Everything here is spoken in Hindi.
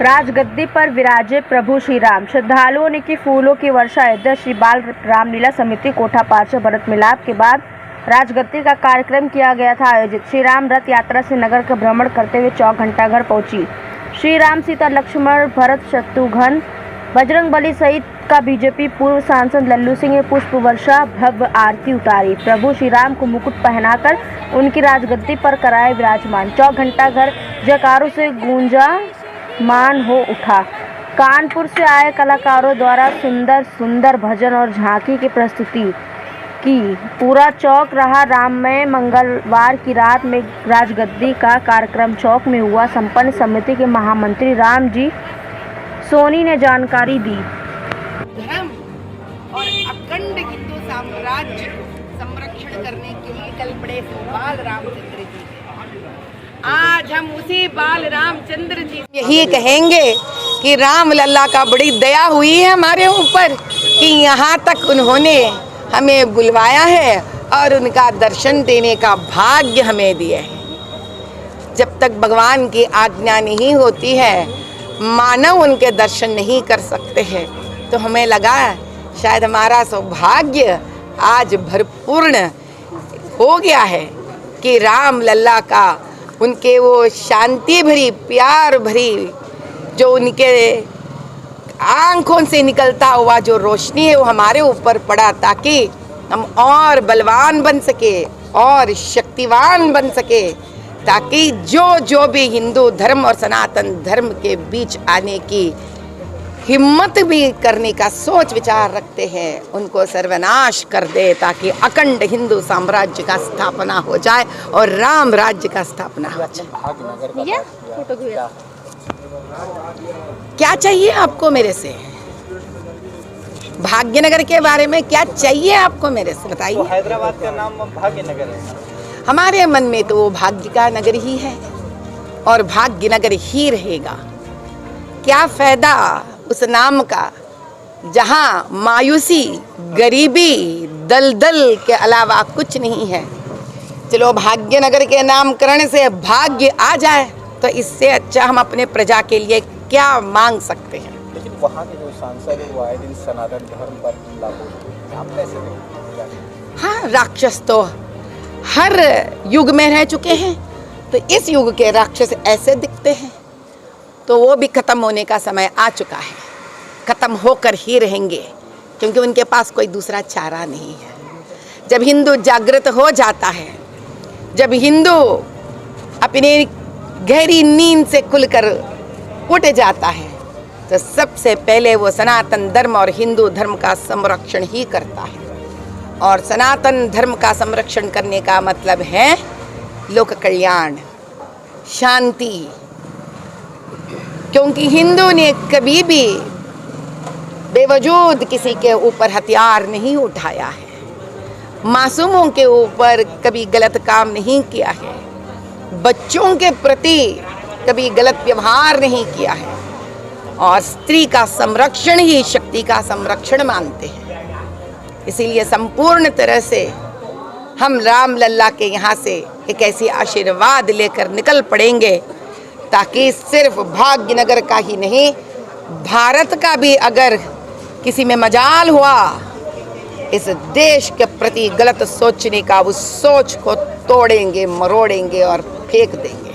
राजगद्दी पर विराजे प्रभु श्री राम। श्रद्धालुओं ने की फूलों की वर्षा। अयोध्या श्री बाल रामलीला समिति कोठा पार्षद भरत मिलाप के बाद राजगद्दी का कार्यक्रम किया गया था आयोजित। श्री राम रथ यात्रा से नगर का भ्रमण करते हुए चौक घंटाघर पहुंची। श्री राम, सीता, लक्ष्मण, भरत, शत्रुघ्न, बजरंगबली सहित का बीजेपी पूर्व सांसद लल्लू सिंह ने पुष्प वर्षा, भव्य आरती उतारी। प्रभु श्री राम को मुकुट पहनाकर उनकी राजगद्दी पर कराए विराजमान। चौक घंटाघर जयकारों से गूंजामान हो उठा। कानपुर से आए कलाकारों द्वारा सुंदर सुंदर भजन और झांकी की प्रस्तुति की। पूरा चौक रहा राममय। मंगलवार की रात में राजगद्दी का कार्यक्रम चौक में हुआ संपन्न। समिति के महामंत्री रामजी सोनी ने जानकारी दी। धर्म और अखंड हिंदू साम्राज्य संरक्षण करने के लिए कल पड़े बाल रामचंद्र जी। आज हम उसी बाल रामचंद्र जी यही कहेंगे कि राम लल्ला का बड़ी दया हुई है हमारे ऊपर कि यहाँ तक उन्होंने हमें बुलवाया है और उनका दर्शन देने का भाग्य हमें दिया है। जब तक भगवान की आज्ञा नहीं होती है, मानव उनके दर्शन नहीं कर सकते हैं। तो हमें लगा शायद हमारा सौभाग्य आज भरपूर्ण हो गया है कि राम लल्ला का उनके वो शांति भरी, प्यार भरी, जो उनके आँखों से निकलता हुआ जो रोशनी है वो हमारे ऊपर पड़ा, ताकि हम और बलवान बन सके और शक्तिवान बन सके, ताकि जो भी हिंदू धर्म और सनातन धर्म के बीच आने की हिम्मत भी करने का सोच विचार रखते हैं, उनको सर्वनाश कर दे, ताकि अखंड हिंदू साम्राज्य का स्थापना हो जाए और राम राज्य का स्थापना हो जाए। क्या चाहिए आपको मेरे से? भाग्यनगर के बारे में क्या चाहिए आपको मेरे से बताइए। तो हैदराबाद का नाम भाग्यनगर है। हमारे मन में तो वो भाग्य का नगर ही है और भाग्यनगर ही रहेगा। क्या फायदा उस नाम का जहाँ मायूसी, गरीबी, दलदल के अलावा कुछ नहीं है। चलो भाग्यनगर के नामकरण से भाग्य आ जाए तो इससे अच्छा हम अपने प्रजा के लिए क्या मांग सकते हैं। लेकिन वहाँ के जो सांसद है वो आए दिन सनातन धर्म पर लागू, आप कैसे देखते हैं? हाँ, राक्षस तो हर युग में रह चुके हैं, तो इस युग के राक्षस ऐसे दिखते हैं, तो वो भी खत्म होने का समय आ चुका है। खत्म होकर ही रहेंगे, क्योंकि उनके पास कोई दूसरा चारा नहीं है। जब हिंदू जागृत हो जाता है, जब हिंदू अपनी गहरी नींद से खुलकर उठ जाता है, तो सबसे पहले वो सनातन धर्म और हिंदू धर्म का संरक्षण ही करता है। और सनातन धर्म का संरक्षण करने का मतलब है लोक कल्याण, शांति। क्योंकि हिंदू ने कभी भी बेवजूद किसी के ऊपर हथियार नहीं उठाया है, मासूमों के ऊपर कभी गलत काम नहीं किया है, बच्चों के प्रति कभी गलत व्यवहार नहीं किया है, और स्त्री का संरक्षण ही शक्ति का संरक्षण मानते हैं। इसीलिए संपूर्ण तरह से हम राम लल्ला के यहाँ से एक ऐसी आशीर्वाद लेकर निकल पड़ेंगे, ताकि सिर्फ भाग्यनगर का ही नहीं, भारत का भी अगर किसी में मजाल हुआ इस देश के प्रति गलत सोचने का, उस सोच को तोड़ेंगे, मरोड़ेंगे और फेंक देंगे।